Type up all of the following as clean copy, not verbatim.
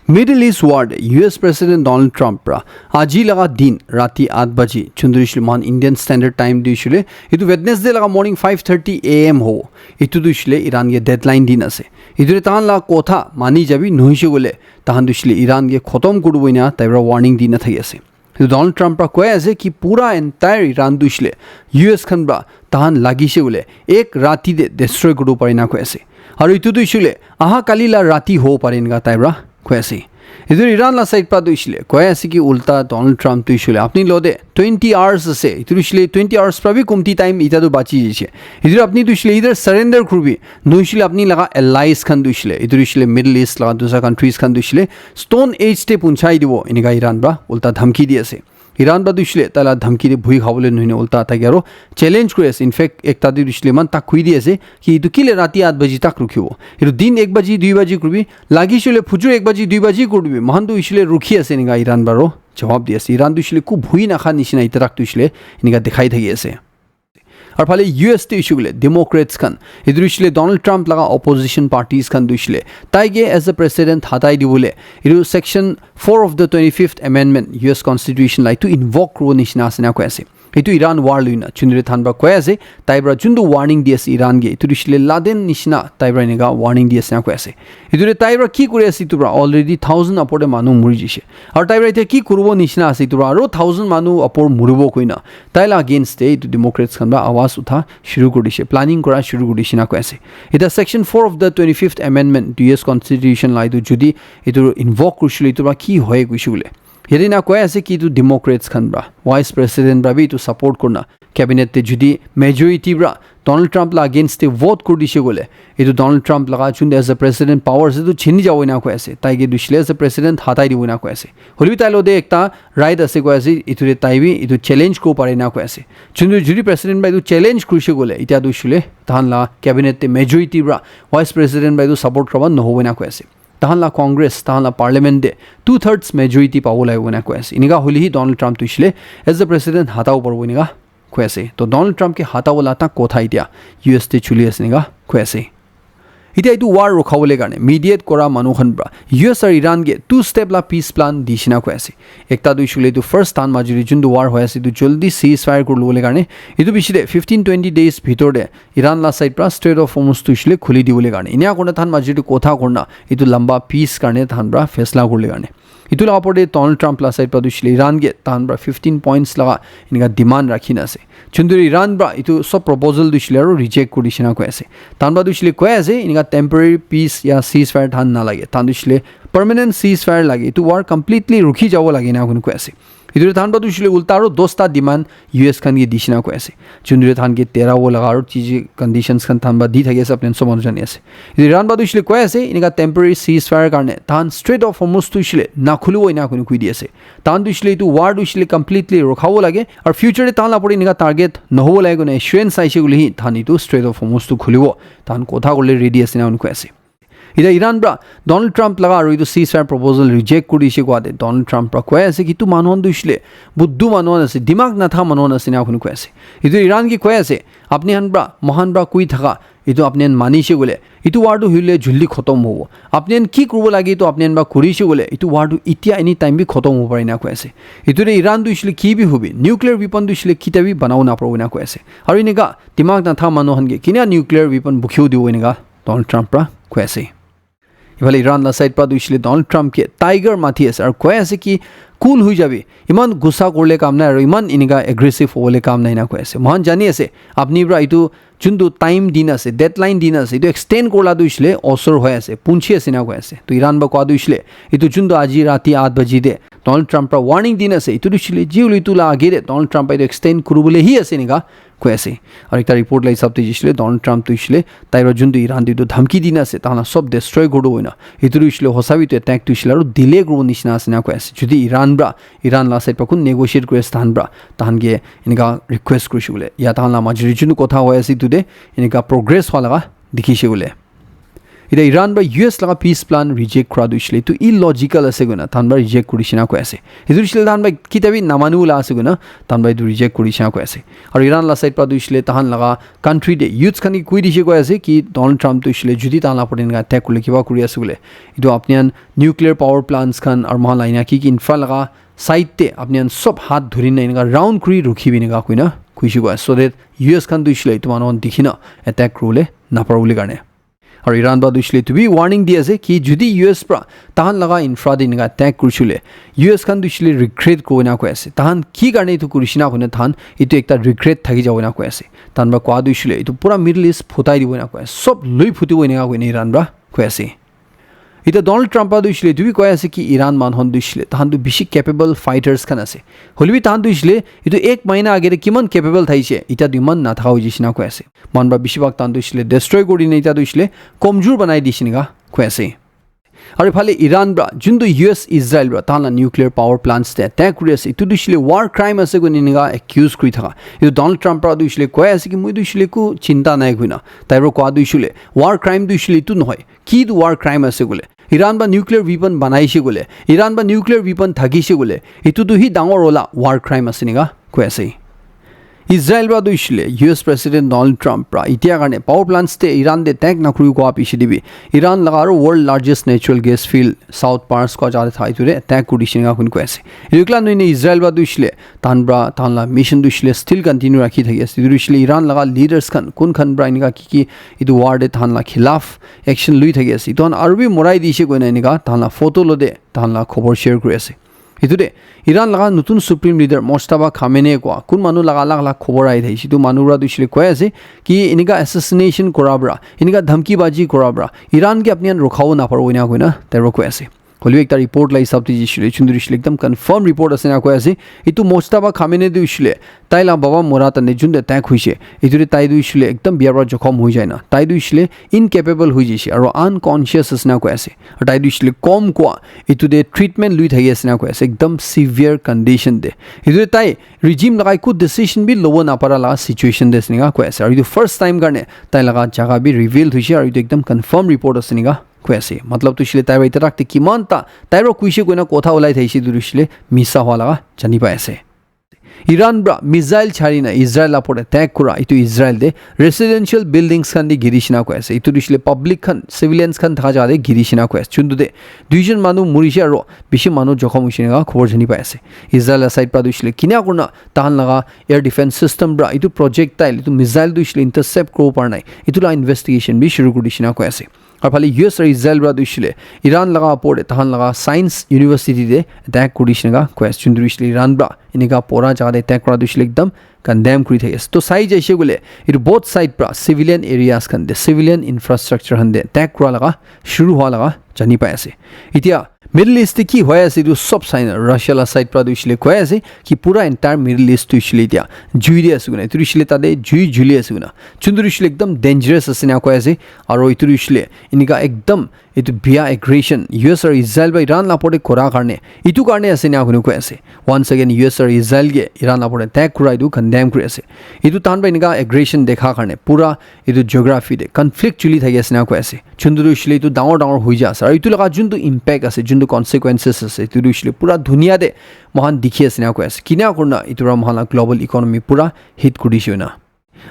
Middle East Ward US President Donald Trump pra aji laga din rati 8 baji chundrish man Indian Standard Time dishule itu Wednesday laga morning 5:30 am ho itu dishule Iran ge deadline din ase idure tan la kotha mani jabi nohishe gole tahan dishule Iran ge khotom kuruboina taibra warning din thai ase Donald Trump ra koy ase ki pura entire Iran dishule US khan bra tahan lagishe gole ek rati de destroy kudu parina koy ase aru itu dishule aha kalila rati ho paringa taibra Kwesi. Idur Iran la side pa duishle. Kwesi ki ulta Donald Trump duishle. Apni lode 20 hours se. Idur ishle 20 hours pra bhi kumti time ita do bachi jishe. Idur apni duishle either surrender kurbi. Duishle apni laga allies khan duishle. Idur ishle Middle East laga dusa countries khan duishle. Stone age te punchai dibo. Iniga Iran bra ulta dhamki diye se. Iran ba duishle tala dhamki de bhui khawole nohine ulta ta gyaro challenge kore ase infact ek ta duishle man ta khui diye ase ki idu kile rati 8 baji tak rukhibo idu din 1 baji 2 baji kurbi lagi shule fujur 1 baji 2 baji kurbi mahan duishle rukhi ase ninga Iran baro jawab diye ase Iran duishle ku bhui na khan nishina itarak duishle ninga dekhai thagi ase আর ফালে US তে ইস্যুগুলো democrats খান ইদুইশলে Donald Trump লাগা opposition parties খান দুইশলে তাইগে as a president হাতাই দিবলে ইদু section 4 of the 25th amendment US constitution লাই টু ইনভক ক্রো নিশনা আসনা কয়াছে এটু ইরান ওয়ার লুইনা চুনরে থানবা কয়াছে তাইব্রা জুন্দু ওয়ার্নিং দিয়েস ইরান গে ইদুইশলে লাদেন নিশনা তাইব্রা নেগা ওয়ার্নিং দিয়েস না কয়াছে ইদুরে তাইব্রা কি করে আসি তুরা অলরেডি 1000 আপরে মানু মরি জিছে আর তাইব্রা ইতে কি করব নিশনা আসি তুরা আরো 1000 মানু আপর মরিব কইনা তাইলা अगेंस्ट এ ইদু ডেমোক্রেটস খানবা আওয়াজ উঠা শুরু করিছে প্ল্যানিং করা শুরু করিছে না কয়াছে এটা section 4 of the 25th amendment US constitution লাই দু যদি ইদু ইনভক করছিল ইতুরা কি হয় কইছুলে Yeri na koy ase ki tu Democrats khan bra Vice President bra bi tu support korna cabinet te judi majority bra Donald Trump la against te vote kor dishe gole etu Donald Trump laga chunde as a president powers etu chini jawo na koy ase tai ge dushle as a president hatai dibo na koy ase holbi tai lo de ekta right ase koy ase etu re tai bi etu challenge ko pare na koy ase chunde judi president ba etu challenge kurishe gole eta dushle tan la cabinet te majority bra Vice President ba etu support korba no hobe na koy ase তাহলা Congress তাহলা পার্লামেন্টে 2/3 majority পাবো লাগবে না কয়েছে ইনিগা হলিহি Donald Trump তুইছিলে as the president হাতাও পড়বো ইনিগা কয়েছে তো ডোনাল্ড ট্রাম্পকে হাতাওলা তা কোথায় দিয়া ইউএস তে চলি আছে ইনিগা কয়েছে এটা এইটো ওয়ার রখাবলে কারণে মিডিয়েট করা মানুষখন ব্রা ইউএস আর ইরান গে 2 স্টেপ লা পিস প্ল্যান দিছিনা কয়েছে একটা দুইশুলে তো ফার্স্ট টান মাজুরি জুন্দু ওয়ার হয়ে আছে তো জলদি সিজ ফায়ার করলো বলে কারণে এটো বিশিরে 15-20 ডেজ ভিতরে ইরান লা সাইড প্রা স্ট্রেট অফ হরমুজ তুইছিলে খুলি দিবলে কারণে ইনিয়া কোনে থান মাজুরি কথা করনা এটো লম্বা পিস কারণে থান ব্রা ফেসলা করলে কারণে ইতুলা আপরে ডোনাল্ড ট্রাম্প লা সাইড প্রা দুইছিলে ইরান গে থান ব্রা 15 পয়েন্টস লাগা ইনিগা ডিমান্ড রাখিনা আছে চুন্দুরি ইরান ব্রা ইতো সব প্রপোজাল দুইছিলে আর রিজেক্ট করিছিনা কয়েছে থান ব্রা দুইছিলে কয়েছে ইনিগা temporary peace ya ceasefire than na lage tan dushle permanent ceasefire lage to war completely rukhi jawo lage na kun ko ase idure than ba dushle ulta aro dosta demand US khan ge dishna ko ase chundure than ge 13 wo laga aro chiji conditions khan than ba di thage ase apnen somon jani ase iran ba dushle ko ase inika temporary ceasefire karne than straight of hormuz dushle na khulu oi na kun kui di ase tan dushle to war dushle completely rokhawo lage ar future tan la pori inika target no hobo lage ne shwen saise guli hi thani to straight of hormuz to khulibo tan kotha gole ready ase na un ko ase Ida Iran bra Donald Trump laga aru itu ceasefire proposal reject kudishe kwade Donald Trump ra koy ase ki tu manhon duishle buddu manhon ase dimag na tha manhon ase na khun koy ase itu Iran ki koy ase apni han bra mohan bra kui thaka itu apni manishe gole itu wardu hile julli khotom hobo apni ki kurbo lagi to apni ba kurishe gole itu wardu itia any time bi khotom hobo parina koy ase itu re Iran duishle ki bi hobi nuclear weapon duishle kitabi banao na probo na koy ase aru inega dimag na tha manhon ge kinia nuclear weapon bukhiu dibo inega Donald Trump ra koy ase ইফালে Iran লা side পা দুইছিলে Donald ট্রাম্পকে tiger মাথি আছে আর কয় আছে কি কুল হই যাবে ইমান গুসা করলে কাম নাই আর ইমান ইনিগা এগ্রেসিভ হলে কাম নাই না কয় আছে মহান জানি আছে আপনি ব্রা ইটো চুন্দু টাইম দিন আছে ডেডলাইন দিন আছে ইটো এক্সটেন্ড করলা দুইছিলে অসর হয়ে আছে পুঞ্চি আছে না কয় আছে তো ইরান বা কোয়া দুইছিলে ইটো চুন্দু আজি রাতি 8 বাজি দে ডোনাল্ড ট্রাম্প রা ওয়ার্নিং দিন আছে ইটো দুইছিলে জিউলি তুলা আগে দে ডোনাল্ড ট্রাম্প ইটো এক্সটেন্ড করবলে হি আছে নিগা কয় আছে আর একটা রিপোর্ট লাই সব দিছিলে ডোনাল্ড ট্রাম্প দুইছিলে তাইর জুন্দু ইরান দিটো ধমকি দিন আছে তাহলে সব ডিস্ট্রয় করব না ইটো দুইছিলে হসাবি তো অ্যাটাক দুইছিলে আর দিলে করব নিশনা আছে না কয় আছে যদি ইরান ব্রা ইরান লা সাইড পাকুন নেগোশিয়েট করে স্থান ব্রা তাহান গে ইনকা রিকোয়েস্ট করিছে বলে ইয়া তাহান লা মাজরি জুন্দু কথা হয় আছে তুদে ইনকা প্রোগ্রেস হওয়া লাগা দেখিছে বলে ida Iran ba US laga peace plan reject kora du isle to illogical ase guna tan ba reject kurishina ko ase idu isle tan ba kitabi namanu la ase guna tan ba idu reject kurishina ko ase aru Iran la side pa du isle tan laga country de youths khani kui dishe ko ase ki Donald Trump to isle judi tan la porin ga attack kule kiba kuri ase gule idu apnian nuclear power plants khan ar ma laina ki infra laga side te apnian sob hat dhurin na inga round kuri rukhi bini ga kuina kuishi ko so that US khan du isle itu manon dikhina attack rule na parule garne और Iran बाद इसलिए तो भी warning दिया से कि जुदी US पर तहन लगा infra दिन का अटैक कुरुशुले यूएस खान तो इसलिए रिग्रेट को ना को ऐसे तहन की करने तो कुरुशिना को ने तहन इतो एक ता रिग्रेट थकी जाओ ना को ऐसे तहन बा क्वाद इसलिए तो पूरा मिडिल ईस्ट फुताई दी ना को ऐसे सब लुई फुती हुई ना को ने ईरान बा को ऐसे इता डोनाल्ड ट्रम्प आदु इसलिए दुबी कोया से कि ईरान मान होन दुइसले तहान दु बिशी कैपेबल फाइटर्स खान आसे होलबी तहान दुइसले इतो एक महीना आगे किमान कैपेबल थाइसे इता दुमन ना थाउ जिसिना को ऐसे मानबा बिशीबाग तान दुइसले डिस्ट्रॉय गोडी ने इता दुइसले कमजोर बनाइ दिसिनगा को ऐसे और फाले ईरान ब्रा जुंदु यूएस इजराइल ब्रा ताला न्यूक्लियर पावर प्लांट्स ते अटैक कुरियस इतु दुइसले वार क्राइम आसे को निनगा एक्यूज कुइ थाका इतो डोनाल्ड ट्रम्प ब्रा दुइसले कोया से कि मुइ दुइसले को चिंता नाय गुइना ताइरो को दुइसले वार क्राइम दुइसले इतु नहय कि दु वार क्राइम आसे गुले ইরান বা নিউক্লিয়ার উইপন বানাইছে গলে ইরান বা নিউক্লিয়ার উইপন থাকিছে গলে ইটো দুহি ডাঙৰ ওলা ওয়াৰ ক্ৰাইম আছে নিগা কৈ আছে ইসৰায়েল বা দুইছিলে ইউএস প্ৰেসিডেন্ট ডোনাল্ড ট্ৰাম্প ৰা ইতিয়া কাৰণে পাৱাৰ প্লান্টস তে ইৰান দে ট্যাগ নকৰি কোৱা পিছে দিবি ইৰান লগাৰ world largest natural gas field South Pars ক যাতে থাইতুৰে ট্যাগ কৰিছে নিগা কোন কৈ আছে ইকলা নইনে ইসৰায়েল বা দুইছিলে তানব্ৰা তানলা মিশন দুইছিলে স্টিল কন্টিনিউ ৰাখি থাকি আছে দুইছিলে ইৰান লগা লিডাৰ্স কোন ব্ৰা নিগা কি ইটো ওয়াৰ দে তানলা খিলাফ একশন লৈ থাকি আছে ইতন আৰবি মৰাই দিছে কৈ নাই নিগা তানলা ফটো লদে তানলা খবৰ শেয়াৰ কৰি আছে ইতুদে ইৰান লগা নতুন সুপ্ৰিম লিডাৰ মোস্তাফা খামেনে কোৱা কোন মানুহ লগা লগা খবৰ আই থাইছে তো মানুহৰা দুইছিলে কৈ আছে কি ইনিকা অ্যাসাসিনেশন কৰাবৰা ইনিকা ধমকিবাজি কৰাবৰা ইৰান কে আপনি ৰখাও না পাৰো না কইনা তেৰ কৈ আছে হলিও একটা রিপোর্ট লাই সাবতি জিছিলে চুন্দুরিছিলে একদম কনফার্ম রিপোর্ট আছে না কৈ আছে ইটো মোস্তাফা খামেনে দুইছিলে তাইলা বাবা মোরাতা নে জুন অ্যাটাক হইছে ইতুরে তাই দুইছিলে একদম বিয়াৰ জখম হৈ যায় না তাই দুইছিলে ইনকেপেবল হৈ যাইছে আৰু আনকনশিয়াস আছে না কৈ আছে আৰু তাই দুইছিলে কম কোৱা ইতুদে ট্ৰিটমেন্ট লৈ থাকি আছে না কৈ আছে একদম সিভিয়াৰ কন্ডিশন দে ইতুৰে তাই ৰিজিম লগাই কো ডিসিশন বি লব না পাৰা লা সিচুয়েশন দে নিগা কৈ আছে আৰু ইটো ফাৰ্স্ট টাইম কাৰণে তাই লগা জাগা বি ৰিভিল হৈছে আৰু ইটো একদম কনফাৰ্ম ৰিপোৰ্ট আছে নিগা কৈ আছে मतलब তো ইছিলে তাই বাইতে ৰাখতে কিমান তা তাইৰ কুইছে কইনা কথা ওলাই থাইছে দুৰিছিলে মিছা হোৱা লগা জানি পাই আছে ইরান ব্রা মিসাইল ছাড়ি না ইসরায়েল আপরে ত্যাগ করা ইটো ইসরায়েল দে রেসিডেন্সিয়াল বিল্ডিংস খান দি গিরিশনা কৈ আছে ইটো দিছিলে পাবলিক খান সিভিলিয়ানস খান থাকা জাদে গিরিশনা কৈ আছে চুন্দু দে দুইজন মানুহ মৰিছে আৰু বেছি মানুহ জখম হৈছে না খবৰ জানি পাই আছে ইসৰায়েল সাইড পৰা দিছিলে কিনা কৰনা তাহান লগা এয়াৰ ডিফেন্স সিস্টেম ব্ৰা ইটো প্ৰজেক্টাইল ইটো মিসাইল দিছিলে ইন্টাৰসেপ্ট কৰিব পৰা নাই ইটো লা ইনভেস্টিগেশন বি শুৰু কৰি দিছিনা কৈ আছে और फाले यूएस और इजराइल ब्रा दुइसले ईरान लगा पोरे तहान लगा साइंस यूनिवर्सिटी दे अटैक कुरिशनगा क्वेश्चन दुइसले ईरान ब्रा इनेगा पोरा जादे अटैक करा दुइसले एकदम कंडेम करि थेस तो साइ जैसे गले इट बोथ साइड ब्रा सिविलियन एरियास खन दे सिविलियन इंफ्रास्ट्रक्चर हन दे अटैक करा लगा शुरू हुआ लगा जानि पाइ আছে इतिया मिडल ईस्ट की होय আছে इदु सब साइन रशिया ला साइड प्रा दुइसले कोय আছে कि पूरा एंटायर मिडल ईस्ट दुइसले इतिया जुइरि আছে गुना दुइसले तादे जुइ जुली আছে गुना चुन्दुरिसले एकदम डेंजरस আছে ना कोय আছে और इतुरिसले इनिका एकदम इतु बिया एग्रेशन यूएस और इजराइल बा ईरान लापोटे कोरा करने इतु करने আছে ना गुनु कोय আছে वंस अगेन यूएस और इजराइल के ईरान लापोटे अटैक कुराइ दु कंडेम करि আছে इतु तान बा इनिका एग्रेशन देखा करने पूरा इतु जियोग्राफी दे कन्फ्लिक्ट चुली थाকি আছে ना कोय আছে चुन्दुरिसले इतु डाঙৰ डाঙৰ হৈ जा আছে और इतु लगा जुनदु इम्पैक्ट আছে जुनदु consequences আছে ইতু দিছিলে পুরা দুনিয়া দে মহান দেখি আছে না কৈ আছে কিনা কৰনা ইতুৰা মহান গ্লোবাল ইকোনমি পুৰা হিট কৰিছে না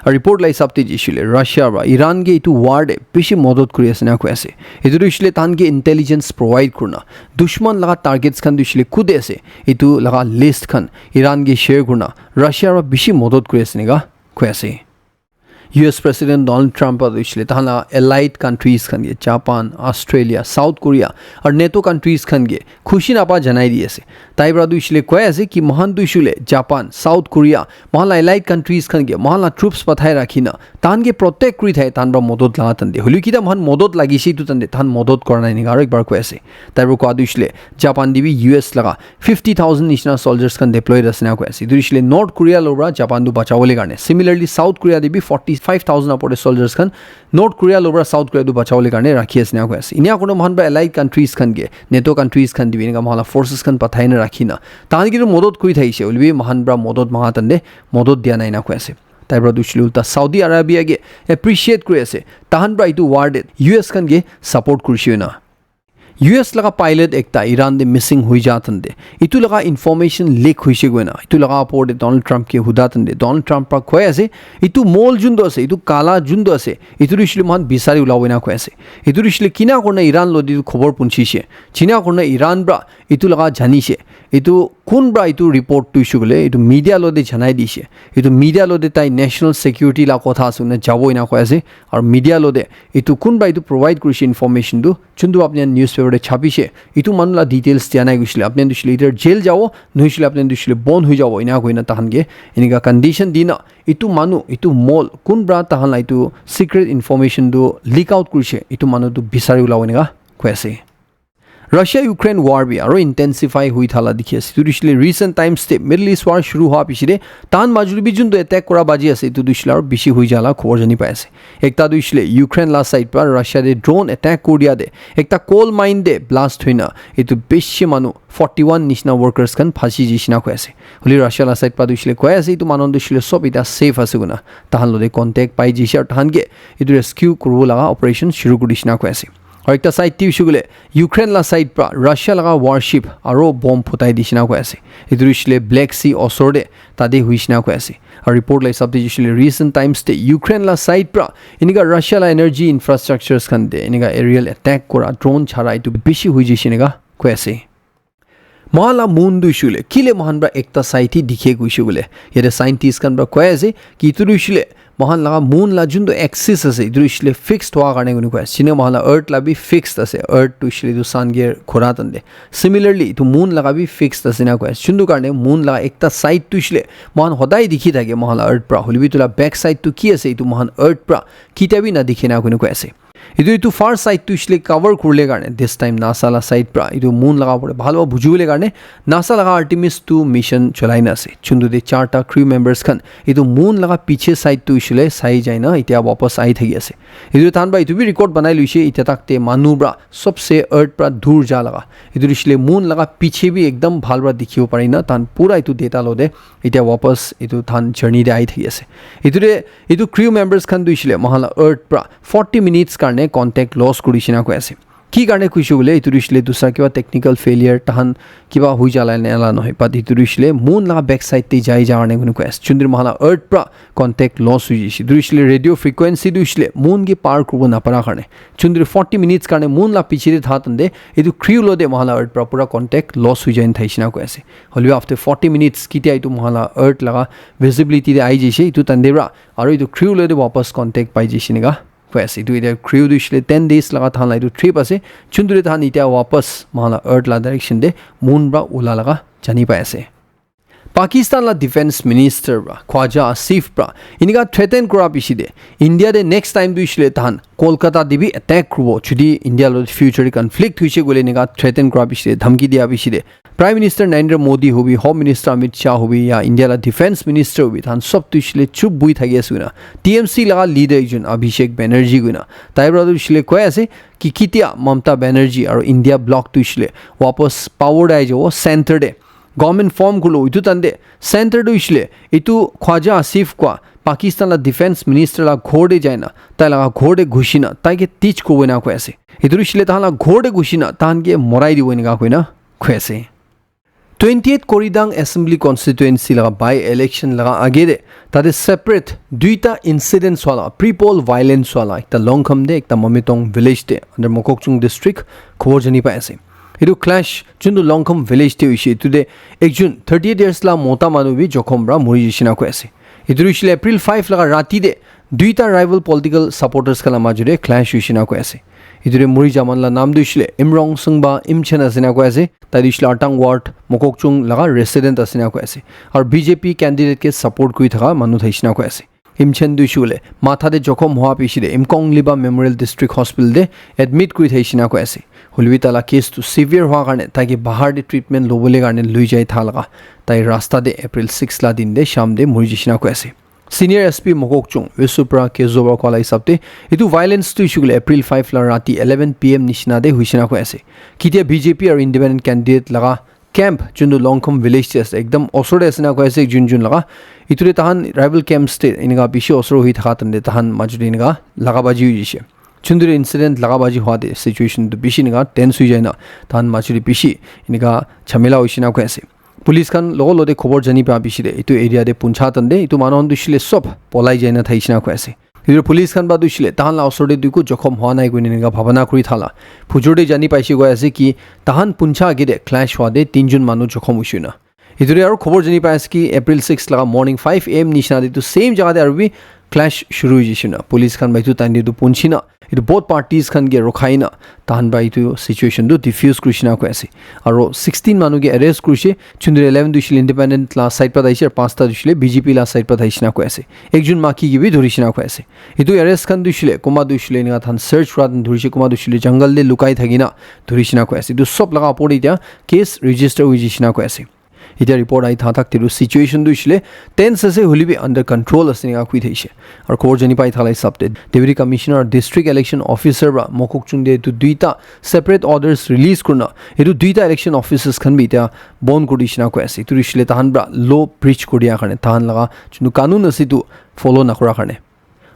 আৰ ৰিপোৰ্ট লাই সাবতে দিছিলে ৰাশিয়া বা ইৰান গে ইতু ওয়াৰ্ডে বেশি মদত কৰি আছে না কৈ আছে ইতু দিছিলে তানকে ইন্টেলিজেন্স প্ৰোভাইড কৰনা দুশ্মন লগা টার্গেটস খান দিছিলে কুদে আছে ইতু লগা লিস্ট খান ইরান গে শেয়ার কৰনা ৰাশিয়া বা বেশি মদত কৰি আছে নিগা কৈ আছে US President Donald Trump दिसले तहला एलाइड कंट्रीज खनगे जापान ऑस्ट्रेलिया साउथ कोरिया और नेटो कंट्रीज खनगे खुशी नापा जनाई दिएसे ताइब्रा दिसले कोय আছে कि महान दुइसुले जापान साउथ कोरिया महला एलाइड कंट्रीज खनगे महला ट्रुप्स पथाय राखिना तानगे प्रोटेक्ट करि थाय तानबा मदद ला तंदे हलि किदा महान मदद लागिसि तु तंदे तान मदद करनाय नि आरो एकबार कोय আছে ताइब्रा को दिसले जापान दिबि US लगा 50000 निशना सोल्जर्स खन डिप्लॉयड असना कोय আছে दिसले नॉर्थ कोरिया लोब्रा जापान दु बचावले गाने सिमिलरली साउथ कोरिया दिबि 45,000 अपरे सोल्जर्स खन नॉर्थ कोरिया लोब्रा साउथ कोरिया दु बचावले गाने राखि असना कोय আছে इनिया कोनो महान बा एलाइड कंट्रीज खनगे नेटो कंट्रीज खन दिबि निगा महला फोर्सेस खन पथायना राखिना तान किरो मदद करि थाइसे उलबि महान ब्रा मदद महातंदे मदद दिया नाइना कोय আছে তাইব্ৰা দুইছিলে উল্টা সাউদি আৰাবিয়াগে এপ্ৰিচিয়েট কৰি আছে তাহান ব্ৰা ইটো ৱাৰ্ডে US খানগে সাপোৰ্ট কৰিছে না US laga pilot ekta Iran de missing hui jatan de itu laga information leak hoise goina itu laga apor de Donald Trump ke hudatan de Donald Trump pa khoi ase itu mol jundo ase itu kala jundo ase itu rishli man bisari ulawina khoi ase itu rishli kina korna Iran lo di khobor punchise china korna Iran bra itu laga janise itu kun bra itu report tu issue gole itu media lo de janai dise itu media lo de tai national security la kotha asune jabo ina khoi ase ar media lo de itu kun bra itu provide krise information du chundu apne newspaper ছাপিছে ইটো মানুলা details দিয়া নাই গৈছিলে আপনি দুছিলে ইটাৰ gel যাব নহিছিলে আপনি দুছিলে বন হৈ যাব ইনা কইনা তাহানগে এনিকা কন্ডিশন দিনা ইটো মানু ইটো মল কোন ব্ৰা তাহান ইটো সিক্ৰেট ইনফৰমেশন দু লিক আউট কৰিছে ইটো মানু দু বিচাৰি ওলাও এনিকা কৈছে Russia Ukraine war bi aro intensify hui thala dikhi ase tu dishile recent times te Middle East war shuru hoa pisire tan majuri bi jun do attack kora baji ase tu dishile aro bishi hui jala khobor jani pai ase ekta dishile Ukraine la side par Russia de drone attack kodia de ekta coal mine de blast hoina etu bishi manu 41 nishna workers kan phasi jishina koi ase holi Russia la side par dishile koi ase tu manon dishile sob ita safe ase guna tahan lo de contact pai jishi ar tahan ge etu rescue kurbo laga operation shuru kudishna koi ase और एक side T इशुगले Ukraine ला side पर Russia लगा warship आरो बम फुटाई दिसिना को ऐसे इदुरिशले black सी ऑसोर्डे तादे हुइसिना को ऐसे और report लाई सब दिजिशले रीसेंट टाइम्स ते यूक्रेन ला साइड पर इनिगा रशिया ला एनर्जी इंफ्रास्ट्रक्चर्स खन दे इनिगा एरियल अटैक कोरा ड्रोन छारा इतु बिशी हुइ जिसिनेगा को ऐसे महाला मून दुइशुले किले महानब्रा एकता साइटी दिखे गुइशुगले येरे साइंटिस्ट खन ब्रा कोय ऐसे कि इतुरिशले महान लगा मून ला जुन एक्सिस असे इदुरिशले फिक्स्ड हुआ गाने गुनु कोय सिने महाला अर्थ ला भी फिक्स्ड असे अर्थ टु इशले दु सान गे खोरा तंदे सिमिलरली तो मून लगा भी फिक्स्ड असे ना कोय सुंदु कारणे मून लगा एकता साइड टु इशले महान होदाई दिखि थाके महाला अर्थ प्रा होलिबि तुला बैक साइड टु की असे इतु महान अर्थ प्रा किताबी ना दिखे ना गुनु कोय असे इतु फार साइड टु इशले कवर करले कारणे दिस टाइम नासा ला साइड प्रा इतु मून लगा पड़े भालो बुजुले कारणे नासा लगा आर्टेमिस 2 मिशन चलाइना से चुंदु दे चारटा क्रू मेंबर्स खन इतु मून लगा पीछे साइड टु इशले साइ जाइना इतिया वापस आई थगी असे इतु तान बा इतु भी रिकॉर्ड बनाइ लुइसे इते तकते मानुब्रा सबसे अर्थ प्रा दूर जा लगा इतु इशले मून लगा पीछे भी एकदम भालब्रा दिखियो पारिना तान पूरा इतु डेटा लोदे इतिया वापस इतु थान जर्नी दे आई थगी असे इतु क्रू मेंबर्स खन दुइशले महाला अर्थ प्रा 40 मिनिट्स कारणे कॉन्टैक्ट लॉस कुडिसिना को ऐसे की कारणे कुइशुगले इतुरिशले दुसरा किबा टेक्निकल फेलियर तहन किबा हुइ जाला नेला नहय पात इतुरिशले मून ला बैक साइड ते जाय जाने गुनु क्वेस चुंदिर महाला अर्थ प्रा कॉन्टैक्ट लॉस हुइ जिसि दुरिशले रेडियो फ्रीक्वेंसी दुइशले मून गे पार कुबो ना परा कारणे चुंदिर 40 मिनिट्स कारणे मून ला पिछिरे थातंदे इतु क्रू लोदे महाला अर्थ प्रा पूरा कॉन्टैक्ट लॉस हुइ जाइन थाइसिना को ऐसे हलि आफ्टर 40 मिनिट्स किते इतु महाला अर्थ लगा विजिबिलिटी दे आई जिसि इतु तंदेरा आरो इतु क्रू लोदे वापस कॉन्टैक्ट पाइ जिसिनेगा वैसे तो इधर क्रू दुइशले 10 days लगा था लाइटु ट्रिप असे चुंदुरे था नित्या वापस माला अर्थ ला डायरेक्शन दे मून ब्रा उला लगा जानी पाएसे पाकिस्तान ला डिफेंस मिनिस्टर ब्रा ख्वाजा आसिफ ब्रा इनका थ्रेटन करा पिसिदे इंडिया दे नेक्स्ट टाइम दुइशले थान कोलकाता दिबी अटैक करबो छुदी इंडिया लो फ्यूचर कन्फ्लिक्ट हुइसे गोले निका थ्रेटन करा पिसिदे धमकी दिया पिसिदे प्राइम मिनिस्टर नरेंद्र मोदी होबी होम मिनिस्टर अमित शाह होबी या इंडिया ला डिफेंस मिनिस्टर होबी थान सब दुइशले चुप बुइ थागे सुना टीएमसी लगा लीडर जुन अभिषेक बनर्जी गुना ताइब्रा दुइशले कोय आसे कि कितिया ममता बनर्जी और इंडिया ब्लॉक दुइशले वापस पावर आइ जो सेंटर दे गवर्नमेंट फॉर्म गुलो इतु तंदे सेंटर दुइशले इतु ख्वाजा आसिफ को पाकिस्तान ला डिफेंस मिनिस्टर ला घोड़े जायना ताइ लगा घोड़े घुसिना ताइ के टीच को बना को ऐसे इतु इशले ताला घोड़े घुसिना तान के मोराई दिवो निगा कोइना खोसे 28 कोरिदांग असेंबली कॉन्स्टिट्यूएंसी लगा बाय इलेक्शन लगा आगे दे तादे सेपरेट दुईटा इंसिडेंट्स वाला प्री पोल वायलेंस वाला एकता लोंगखम दे एकता ममितोंग विलेज दे अंडर मोकोकचुंग डिस्ट्रिक्ट खबर जनी पाएसे इदु क्लैश जुन लोंगखम विलेज दे इशे टुडे एक जून 38 इयर्स ला मोता मानु भी जोखमब्रा मुरि जिसिना को ऐसे इदु इशले अप्रैल 5 लगा राती दे दुईटा राइवल पॉलिटिकल सपोर्टर्स कला माजुरे क्लैश हुइसिना को ऐसे इधरे मुरी जामान ला नाम दुइशले इमरोंग संगबा इमछन असिना को ऐसे तादिशला अटांग वार्ड मोकोकचुंग लगा रेसिडेंट असिना को ऐसे और बीजेपी कैंडिडेट के सपोर्ट कुइ थका मानु थैसिना को ऐसे इमछन दुइशुले माथा दे जखम हुआ पिसिदे इमकोंग लिबा मेमोरियल डिस्ट्रिक्ट हॉस्पिटल दे एडमिट कुइ थैसिना को ऐसे हुलबि ताला केस टु सिवियर हुआ कारणे ताकि बाहर दे ट्रीटमेंट लोबले कारणे लुइ जाय था लगा ताइ रास्ता दे अप्रैल 6 ला दिन दे शाम दे मुरि जिसिना को ऐसे सीनियर एसपी मोकोकचुंग विसुप्रा केजोबा कोला हिसाबते इतु वायलेंस टु इशुगले अप्रैल 5 ला राती 11 PM निशिना दे हुइसिना को ऐसे किते बीजेपी और इंडिपेंडेंट कैंडिडेट लगा camp jundu longkham village ase ekdam osore asina ko ase jun laga itule tahan rival camp state inga bishi osoro hui thaka tande tahan majuri inga laga baji hui chundure incident laga baji hwa de situation du bishi inga tense hui jaina tahan majuri bishi inga chamela hoisina ko ase police khan logo lode khobor jani pa bishi de itu area de puncha tande itu manon du shile sob polai jaina thaisina ko ase इधर police Khan बादु शिले ताहान ला असोडे दुको जखम हुआ नाइ गुनि निगा भावना करि थाला फुजोडे जानि पाइसि गय आसे कि ताहान पुंछा गिदे क्लैश हुआदे तीनजन मानु जखम हुइसिना इधर आरो खबर जानि पाइस कि अप्रैल 6 लगा मॉर्निंग 5 am निशना दे तो सेम जगह दे आरबी क्लैश शुरू हुइसिना पुलिस खान बाइतु तानि दु पुंछिना इधर बोथ पार्टीज खान गे रोखाइना ताहान बाइतु सिचुएशन दु डिफ्यूज कृष्णा को आसे आरो 16 मानु गे अरेस्ट कृषि चुंदरे 11 दुशिल इंडिपेंडेंट ला साइड पर दाइसे 5 ता दुशिले बीजेपी ला साइड पर दाइसिना को आसे एकजुन माकी गिबि धरिसिना को आसे इतु अरेस्ट खान दुशिले कुमा दुशिले निगा थान सर्च रादन धरिसि कुमा दुशिले जंगल ले लुकाइ थागिना धरिसिना को आसे दु सब लगा पड़ि त्या केस रजिस्टर हुइसिना को आसे इधर रिपोर्ट आई था तक तिरु सिचुएशन दुशिले टेंस से हुलिबे अंडर कंट्रोल असनिगा कुइ थैसे और खबर जनि पाइ थालाई सबते deputy commissioner district election officer बा मकुक चुंगदे तु दुइटा सेपरेट ऑर्डर्स रिलीज करना इतु दुइटा इलेक्शन ऑफिसर्स खन बिता बोन कोडिशना को ऐसे तुरिशले ताहान ब्रा लो ब्रिज कोडिया करने ताहान लगा चुनु कानून असितु फॉलो नकरा करने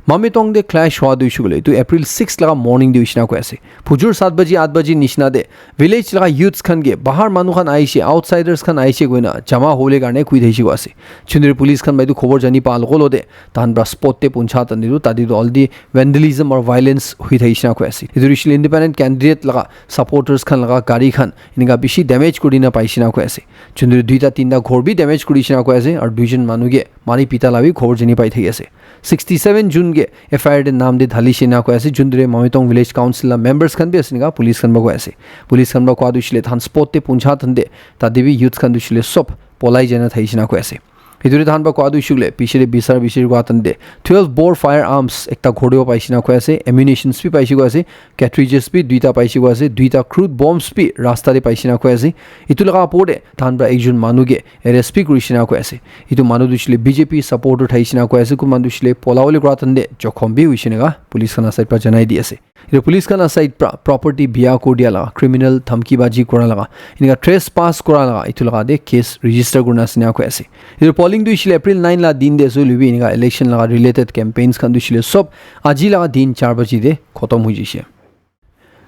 मामेतोंग दे क्लैश हुआ दुइशुगले तो अप्रैल 6 लगा मॉर्निंग दिविशना को ऐसे फुजुर 7 बजे 8 बजे निशना दे विलेज लगा यूथ्स खन गे बाहर मानु खन आइसे आउटसाइडर्स खन आइसे गइना जमा होले गाने कुइ थैसि गसे चुनरे पुलिस खन बाइदु खबर जानि पाल गोलो दे तान ब्रा स्पॉट ते पुंछा तनिरु तादिदु ऑल दी वेंडलिज्म और वायलेंस हुइ थैसिना को ऐसे इदुरिशल इंडिपेंडेंट कैंडिडेट लगा सपोर्टर्स खन लगा गाड़ी खन इनगा बिशी डैमेज कुडिना पाइसिना को ऐसे चुनरे दुइटा तीनटा घर भी डैमेज कुडिसिना को ऐसे और दुइजन मानु गे मारी पिता लाबी खबर जानि पाइ थै ऐसे 67 जून गे एफआईआर दे नाम दे धाली सेना को ऐसे जुंदरे मामेतोंग विलेज काउंसिल मेंबर्स खन बे असनिगा पुलिस खन बगो ऐसे पुलिस खन बगो आदुशिले थान स्पॉट ते पुंछा थंदे तादिबि यूथ खन दुशिले सब पोलाई जना थैसिना को ऐसे इदुरे थान बगो आदुशिले पिछले बिसार बिसिर गो आतंदे 12 बोर फायर आर्म्स एकटा घोड़ियो पाइसिना को ऐसे एम्युनिशंस भी पाइसि गो ऐसे कैट्रिजेस भी दुइटा पाइसि गो ऐसे दुइटा क्रूड बॉम्ब्स भी रास्ता दे पाइसिना को ऐसे इतु लगा पोडे थान बा एकजुन मानुगे एरेस्पी कृष्णा को ऐसे इतु मानु दुशिले बीजेपी सपोर्टर थैसिना को ऐसे कुमान दुशिले पोलावले ग्रातंदे जखम भी हुइसिनेगा पुलिस खाना साइड पर जनाइ दिएसे इधर पुलिस खाना साइड पर प्रॉपर्टी बिया कोडिया लगा क्रिमिनल धमकीबाजी कोरा लगा इनका ट्रेस पास कोरा लगा इतु लगा दे केस रजिस्टर गुना सिना को ऐसे इधर पोलिंग दुशिले अप्रैल 9 ला दिन दे जो लिबि इनका इलेक्शन लगा रिलेटेड कैंपेन्स खान दुशिले सब आजि लगा दिन 4 बजे दे खत्म हुइ जिसे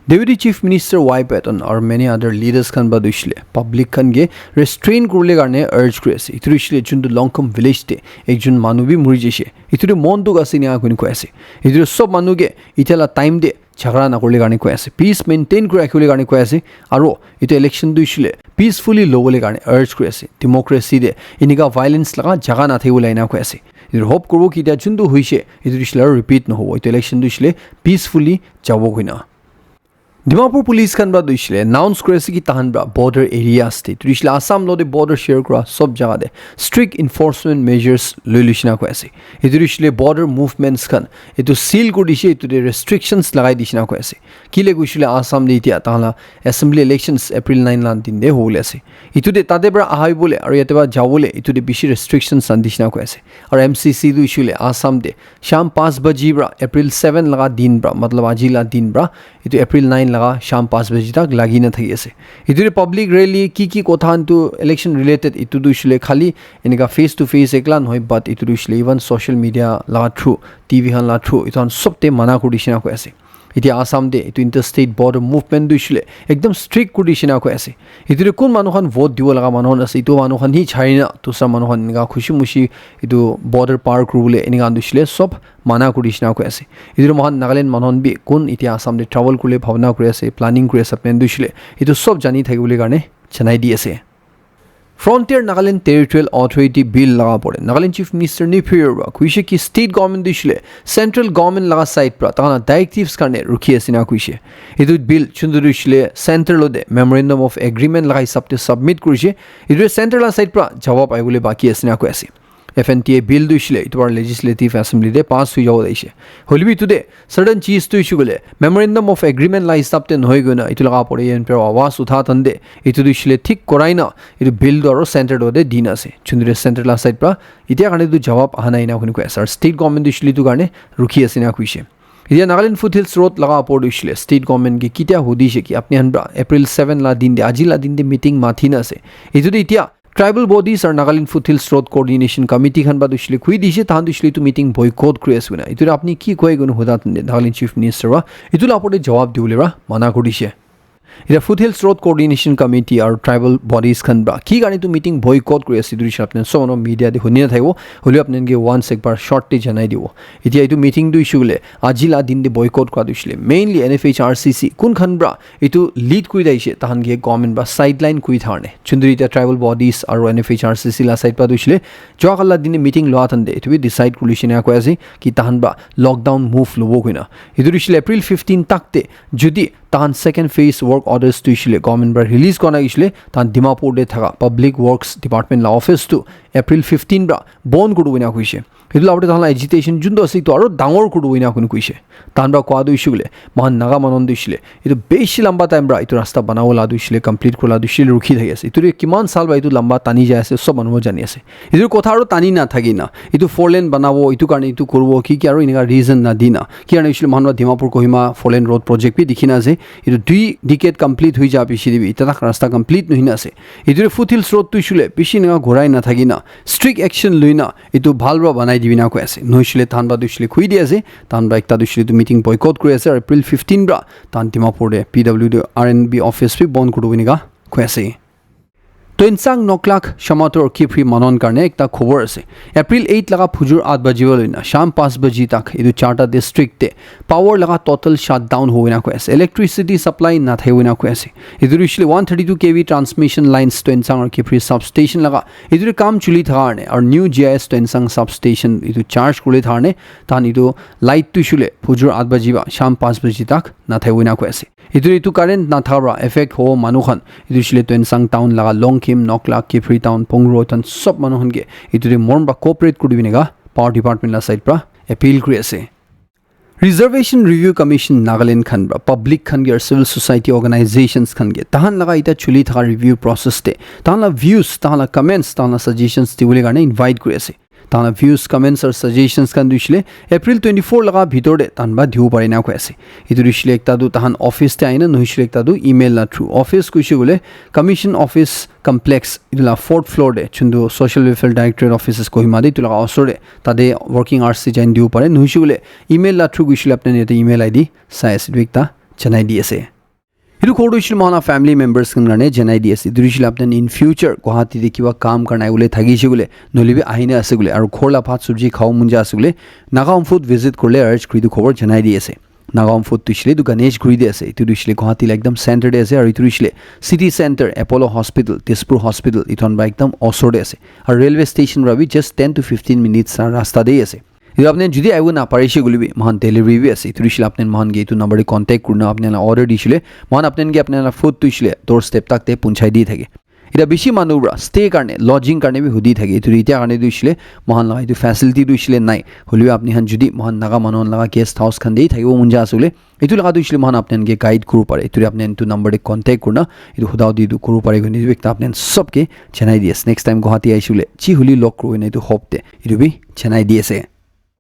Deputy Chief Minister Y. Patton और many other leaders Khan बादुशिले public Khan गे restrain कुरले गाने urge करेसे इतुरिशिले जुन्दु लॉन्गकम village ते एक जुन मानु भी मुरी जिसे इतुरे मन तो गासिने आगुनि को ऐसे इतुरे सब मानु गे इतेला टाइम दे झगड़ा ना कुरले गाने को ऐसे peace maintain करे कुरले गाने को ऐसे आरो इते election दुशिले peacefully लोगोले गाने urge करेसे democracy दे इनिका violence लगा जगह ना थे उलाइना को ऐसे इधर होप करो कि इते जुन्दु हुइसे इतुरिशिले repeat न हो इते election दुशिले peacefully जावो होइना Dimapur police kan bra duisile announce korese ki tahan bra border area state duisile Assam lode border share kora sob jaga de strict enforcement measures loilishina ko ase idurisile border movements kan etu seal ko dishe etu de restrictions lagai dishina ko ase kile guisile Assam de itia tahala assembly elections April 9 lan din de hole ase etu de tade bra ahai bole aru yate ba jawole etu de bishi restrictions san dishina ko ase aru MCC duisile Assam de sham 5 baji bra April 7 laga din bra matlab aji la din bra etu April 9 लगा शाम 5 बजे तक लागि न थई ऐसे इधर public rally की कोथान टू इलेक्शन रिलेटेड इतु दुशले खाली इनका फेस टू फेस एकला नहय बट इतु दुशले इवन सोशल मीडिया ला थ्रू टीवी हन ला थ्रू इतन सबते मना कुडिसिना को ऐसे इति आसाम दे इतु इंटरस्टेट बॉर्डर मूवमेंट दुशले एकदम स्ट्रिक्ट कुडिसिना को ऐसे इधर कोन मानुखन वोट दिव लगा मानुखन असे इतु मानुखन ही छाइना तुसा मानुखन इनका खुशी मुशी इतु बॉर्डर पार करूले इनका दुशले सब माना कुडिसिना को ऐसे इधर महान नागालैंड मानुखन भी कोन इति आसाम दे ट्रैवल कुले भावना करे ऐसे प्लानिंग करे सब प्लान दुशले इतु सब जानि थाकिबुले गाने जनाइ दि ऐसे Frontier Nagaland Territorial Authority Bill laga pore Nagaland Chief Minister Nipir ba kuise ki state government dishile central government laga side pra tana directives karne rukhi asina kuise edu bill chundurishile center lode memorandum of agreement laga hisapte submit kurise edu central side pra jawab aibule baki asina ko ase FNTA bill dushile itwar legislative assembly de pass hui jaw daise holbi tude certain cheese tu ishugule memorandum of agreement la hisapte nohoi gona itulaga pore en per awas utha tande itu dushile thik koraina itu bill doro center do de din ase chundure center la side pra itia kane du jawab ahana ina kuni ko sir state government dushile tu gane rukhi asina kuise এতিয়া Nagaland foothills road লগা ওপৰত উঠিলে state গভৰ্ণমেণ্টকে কেতিয়া সুধিছে কি আপুনি এপ্ৰিল 7 লা দিন দে আজি লা দিন দে মিটিং মাথি নাছে এই যদি এতিয়া ট্ৰাইবেল বডিজ আৰু Nagaland foothills road coordination committee খান বা দুছিলে খুই দিছে তাহান দুছিলে এইটো মিটিং বয়কট কৰি আছে না এইটো আপুনি কি কয় কোনো সোধা নাগালেণ্ড চিফ মিনিষ্টাৰ এইটো ওপৰতে জবাব দিবলৈ মানা কৰিছে এতিয়া ফুটহিলছ ৰোড কোঅৰ্ডিনেশ্যন কমিটি আৰু ট্ৰাইবেল বডিজ খান বা কি কাৰণে এইটো মিটিং বয়কট কৰি আছে এইটো আপোনাৰ চব মিডিয়াতে শুনি নাথাকিব হ'লেও আপোনালোকে ওৱান্স একবাৰ শ্বৰ্টলি জনাই দিব এতিয়া এইটো মিটিংটো ইছ্যু বোলে আজি লা দিন দে বয়কট কৰা দিছিলে মেইনলি NFHRCC কোনখন বা এইটো লিড কৰি দিছে তাহানকে গভৰ্ণমেণ্ট বা চাইডলাইন কৰি থাৰণে যোনটো এতিয়া ট্ৰাইবেল বডিজ আৰু NFHRCC লা চাইড পৰা দিছিলে যোৱাকালি দিনে মিটিং লোৱা থানদে এইটো ডিচাইড কৰিছে না কৈ আছে কি তাহান বা লকডাউন মুভ ল'ব কইনা এইটো দিছিলে এপ্ৰিল 15 তাকতে যদি তাহান সেকেন্ড ফেজ ওয়ার্ক অর্ডার্স দিছিলে গভর্নমেন্ট বা রিলিজ করা গেছিলে তাহান ডিমাপুরে থাকা পাব্লিক ওয়ার্কস ডিপার্টমেন্ট অফিস তো এপ্রিল 15 বা বন্ধ করব না কইছে সেইটো লগতে তাহান এজিটেশন যোনটো আছে তো আৰু ডাঙৰ কৰিব না কোন কইছে তাহান বা কোৱা দিছিলে মহান নাগা মানন দিছিলে এইটো বেছি লম্বা টাইম বা এইটো ৰাস্তা বনাব লা দিছিলে কমপ্লিট কৰা দিছিলে ৰখি থাকি আছে এইটো কিমান সাল বা এইটো লম্বা টানি যায় আছে সব মানুহ জানি আছে এইটো কথা আৰু টানি না থাকি না এইটো 4 লেন বনাব এইটো কাৰণে এইটো কৰিব কি আৰু এনেকা ৰিজন না দিনা কি কাৰণে দিছিলে মহান ডিমাপুৰ কহিমা 4 লেন ৰোড প্ৰজেক্ট বি দেখি না যে এইটো 2 ডিকেড কমপ্লিট হৈ যাব পিছি দিবি এটা ৰাস্তা কমপ্লিট নহয় না আছে এইটো ফুটহিলছ ৰোড তুইছিলে পিছি না ঘৰাই না থাকি না ষ্ট্ৰিক্ট একশন লৈ না এইটো ভালবা বনাই দিবি না কৈ আছে নহিছিলে তাহান বা দুছিলে খুই দি আছে তাহান বা একটা দুছিলে তো মিটিং বয়কট কৰি আছে আৰু এপ্ৰিল 15 বা তাহান ডিমাপুৰে PWD RNB অফিস বি বন্ধ কৰিব নিগা কৈ আছে তো ইনসাং নকলাক সমাতৰ কিফ্ৰি মানন কাৰণে একটা খবৰ আছে এপ্ৰিল 8 লগা ফুজুৰ 8 বাজিবলৈ না শাম 5 বাজি তাক এইটো চাৰটা ডিস্ট্ৰিক্টে পাৱাৰ লগা টোটাল শাটডাউন হৈ না কৈ আছে ইলেক্ট্ৰিচিটি সাপ্লাই না থাই হৈ না কৈ আছে এইটো দিছিলে 132 kV ট্ৰান্সমিশন লাইনছ তো ইনসাংৰ কিফ্ৰি সাবষ্টেচন লগা এইটো কাম চলি থাকাৰণে আৰু নিউ GIS তো ইনসাং সাবষ্টেচন এইটো চাৰ্জ কৰি থাকাৰণে তান এইটো লাইট তো চলে ফুজুৰ 8 বাজিবা শাম 5 বাজি তাক না থাই হৈ না কৈ আছে এইটো কাৰেণ্ট না থাকা এফেক্ট হ'ব মানুহখন এইটো দিছিলে তো ইনসাং টাউন লগা লংকিম নকলাক কিফ্ৰি টাউন পংৰো তন সব মানুহনকে এইটো মৰম বা কোঅপাৰেট কৰিবি নেগা পাৱাৰ ডিপাৰ্টমেণ্ট লা সাইড পৰা এপিল কৰি আছে ৰিজাৰ্ভেশ্যন ৰিভিউ কমিশ্যন নাগালেণ্ড খান বা পাব্লিক খান আৰু সিভিল সোসাইটি অৰ্গানাইজেশ্যনছ খানকে তাহান লগা এটা চলি থকা ৰিভিউ প্ৰচেছতে তাহান ভিউজ তাহান কমেণ্টছ তাহান সাজেশ্যনছ দিবলৈ কাৰণে ইনভাইট কৰি আছে তাহান ভিউজ কমেণ্টছ আৰু সাজেশ্যনছ খান দিছিলে এপ্ৰিল 24 লগা ভিতৰতে তাহান বা দিব পাৰি না কৈ আছে এইটো দিছিলে একটা তাহান অফিচতে আইনা নহিছিলে একটা ইমেইল না থ্ৰু অফিচ কৈছে বোলে কমিশ্যন অফিচ কমপ্লেক্স ইলা 4th ফ্লোৰ দে চুন্দু social welfare directorate offices Kohima দে তুলা অসৰে তাদে ওয়াৰ্কিং আৱাৰ্ছ জাইন দিব পাৰে নহিছে বোলে ইমেইল না থ্ৰু গৈছিলে আপুনি এটা ইমেইল আইডি চাই আছে দুইটা জনাই দি আছে এইটো খবৰ দিছিল মহানা ফ্যামিলি মেম্বাৰ্ছ কাৰণে জনাই দি আছে দিছিল আপুনি ইন ফিউচাৰ গুৱাহাটীতে কিবা কাম কাৰণে বোলে থাকিছে বোলে নলিবি আহিনে আছে বোলে আৰু খৰলা ভাত চব্জি খাও মুঞ্জা আছে বোলে নাগাম ফুড ভিজিট কৰিলে আৰ্জ কৰি খবৰ জনাই দি আছে নাগাম ফুড দিছিলে তো গণেশ ঘূৰি দি আছে এইটো দিছিলে গুৱাহাটী একদম চেণ্টাৰতে আছে আৰু এইটো দিছিলে city centre Apollo hospital Tezpur hospital ইথন বা একদম ওচৰতে আছে আৰু ৰেলৱে ষ্টেচন ৰবি জাষ্ট 10 to 15 মিনিটছ ৰাস্তা দেই আছে ಇದು আপনি যদি আইব না পারিছে গুলিবি মহান ডেলিভারি বি আছে তুইছিলে আপনি মহান গে এইটো নম্বরে কন্টাক্ট করনা আপনি অর্ডার দিছিলে মহান আপনি গে আপনি ফুড তুইছিলে তোর স্টেপ তাকতে পৌঁছাই দি থাকে এটা বেশি মানুহরা স্টে কাৰণে লজিং কাৰণে বি হুদি থাকে এইটো এতিয়া কাৰণে দিছিলে মহান লগা এইটো ফ্যাসিলিটি দিছিলে নাই হলিও আপনি হান যদি মহান নাগা মানুহন লগা গেস্ট হাউস খান দেই থাকিব মুঞ্জা আসলে এইটো লগা দিছিলে মহান আপনি গে গাইড কৰিব পাৰে এইটো আপনি এইটো নম্বৰে কন্টাক্ট কৰনা এইটো হুদাও দি কৰিব পাৰে গনি একটা আপনি সবকে জানাই দিয়েছে নেক্সট টাইম গুৱাহাটী আইছিলে চি হুলি লক কৰবে না এইটো হপতে এইটো বি জানাই দিয়েছে